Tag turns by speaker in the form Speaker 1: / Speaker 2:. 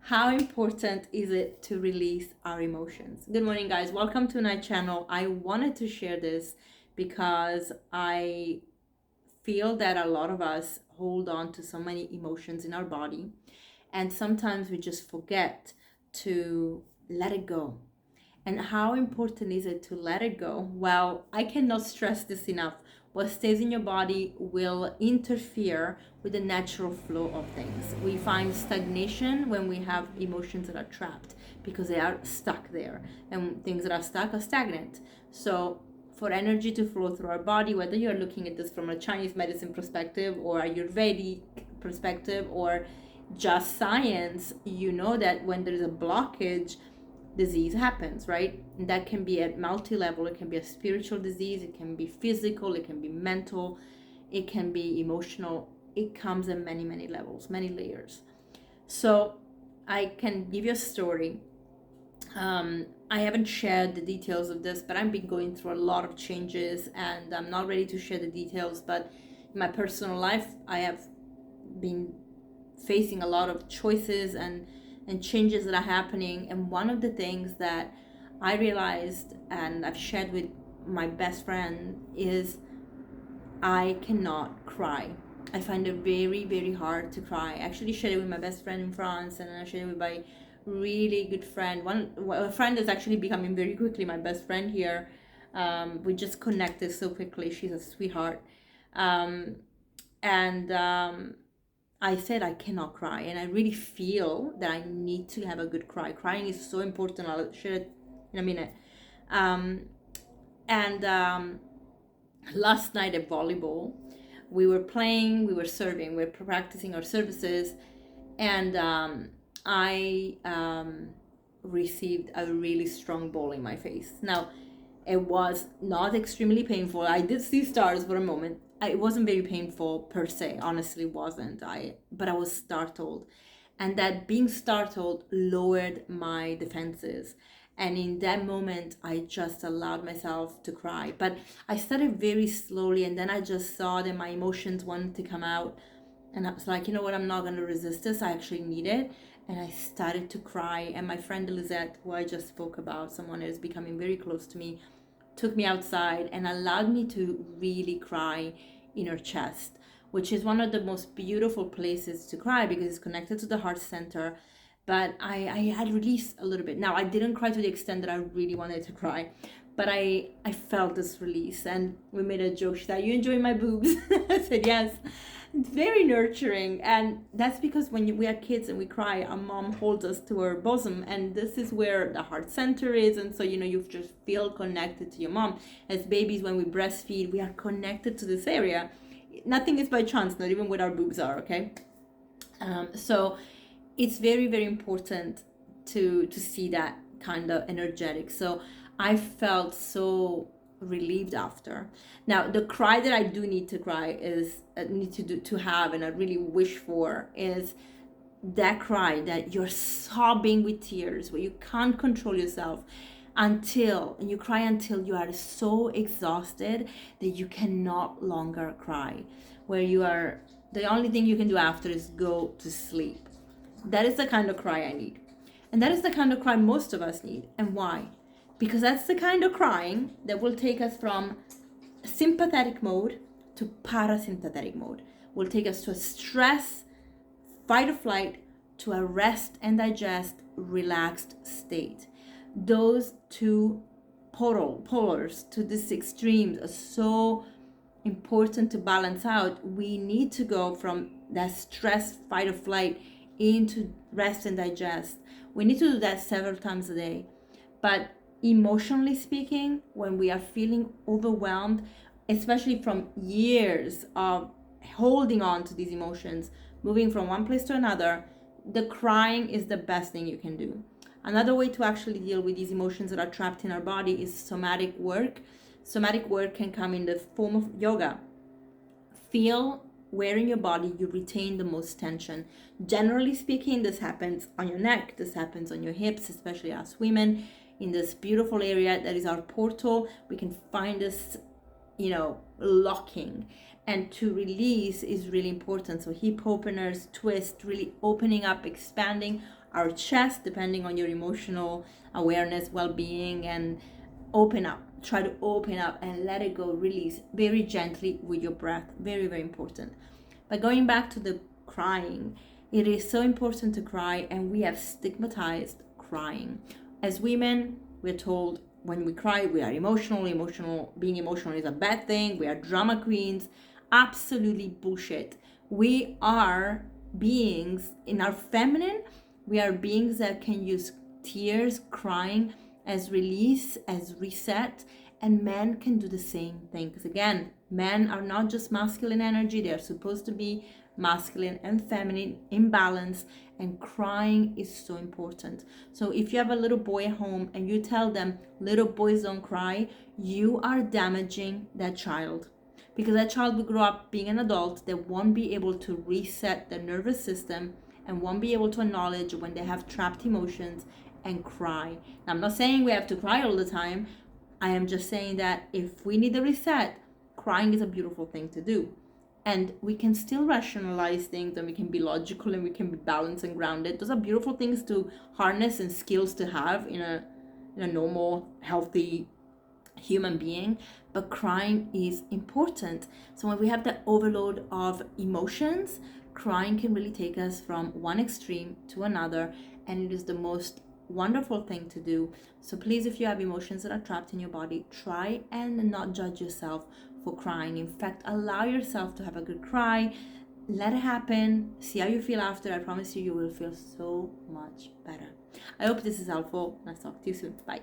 Speaker 1: How important is it to release our emotions? Good morning, guys. Welcome to my channel. I wanted to share this because I feel that a lot of us hold on to so many emotions in our body, and sometimes we just forget to let it go. And how important is it to let it go? Well, I cannot stress this enough. What stays in your body will interfere with the natural flow of things. We find stagnation when we have emotions that are trapped because they are stuck there. And things that are stuck are stagnant. So for energy to flow through our body, whether you're looking at this from a Chinese medicine perspective or a Ayurvedic perspective or just science, you know that when there is a blockage, disease happens, right? And that can be at multi-level. It can be a spiritual disease, it can be physical, it can be mental, it can be emotional. It comes in many levels, many layers. So I can give you a story. I haven't shared the details of this, but I've been going through a lot of changes and I'm not ready to share the details. But in my personal life, I have been facing a lot of choices and changes that are happening. And one of the things that I realized and I've shared with my best friend is I cannot cry. I find it very hard to cry. I actually shared it with my best friend in France, and I shared it with my really good friend. A friend is actually becoming very quickly my best friend here. We just connected so quickly. She's a sweetheart. I said I cannot cry, and I really feel that I need to have a good cry. Crying is so important. I'll share it in a minute. Last night at volleyball, we were playing, we were serving, we were practicing our services, and I received a really strong ball in my face. Now, it was not extremely painful. I did see stars for a moment. It wasn't very painful per se, honestly wasn't. But I was startled, and that being startled lowered my defenses. And in that moment, I just allowed myself to cry. But I started very slowly, and then I just saw that my emotions wanted to come out. And I was like, you know what, I'm not going to resist this. I actually need it. And I started to cry. And my friend Lisette, who I just spoke about, someone who is becoming very close to me, took me outside and allowed me to really cry in her chest, which is one of the most beautiful places to cry because it's connected to the heart center. But I had released a little bit. Now, I didn't cry to the extent that I really wanted to cry, but I felt this release. And we made a joke. She said, "You enjoy my boobs?" I said, "Yes." It's very nurturing, and that's because when we are kids and we cry, our mom holds us to her bosom, and this is where the heart center is. And so you just feel connected to your mom. As babies, when we breastfeed, we are connected to this area. Nothing is by chance, not even what our boobs are, okay? So it's very important to see that kind of energetic. So I felt so relieved after. Now, the cry that I do need to cry is to have, and I really wish for, is that cry that you're sobbing with tears, where you can't control yourself and you cry until you are so exhausted that you cannot longer cry, where you are, the only thing you can do after is go to sleep. That is the kind of cry I need. And that is the kind of cry most of us need. And why? Because that's the kind of crying that will take us from sympathetic mode to parasympathetic mode. Will take us to a stress, fight or flight, to a rest and digest, relaxed state. Those two polars to these extremes are so important to balance out. We need to go from that stress, fight or flight into rest and digest. We need to do that several times a day. But emotionally speaking, when we are feeling overwhelmed, especially from years of holding on to these emotions, moving from one place to another, the crying is the best thing you can do. Another way to actually deal with these emotions that are trapped in our body is somatic work. Somatic work can come in the form of yoga. Feel where in your body you retain the most tension. Generally speaking, this happens on your neck, this happens on your hips, especially us women. In this beautiful area that is our portal, we can find this, locking. And to release is really important. So hip openers, twist, really opening up, expanding our chest, depending on your emotional awareness, well-being, and open up. Try to open up and let it go, release very gently with your breath. Very, very important. But going back to the crying, it is so important to cry, and we have stigmatized crying. As women, we're told when we cry, we are emotional. Being emotional is a bad thing. We are drama queens. Absolutely bullshit. We are beings in our feminine. We are beings that can use tears, crying as release, as reset, and men can do the same thing. Because again, men are not just masculine energy, they are supposed to be masculine and feminine in balance, and crying is so important. So if you have a little boy at home and you tell them little boys don't cry, you are damaging that child, because that child will grow up being an adult that won't be able to reset their nervous system and won't be able to acknowledge when they have trapped emotions and cry. Now, I'm not saying we have to cry all the time. I am just saying that if we need a reset, crying is a beautiful thing to do. And we can still rationalize things, and we can be logical, and we can be balanced and grounded. Those are beautiful things to harness and skills to have in a normal, healthy human being. But crying is important. So when we have that overload of emotions, crying can really take us from one extreme to another, and it is the most wonderful thing to do. So please, if you have emotions that are trapped in your body, try and not judge yourself for crying. In fact, allow yourself to have a good cry. Let it happen. See how you feel after. I promise you, you will feel so much better. I hope this is helpful. Let's talk to you soon. Bye.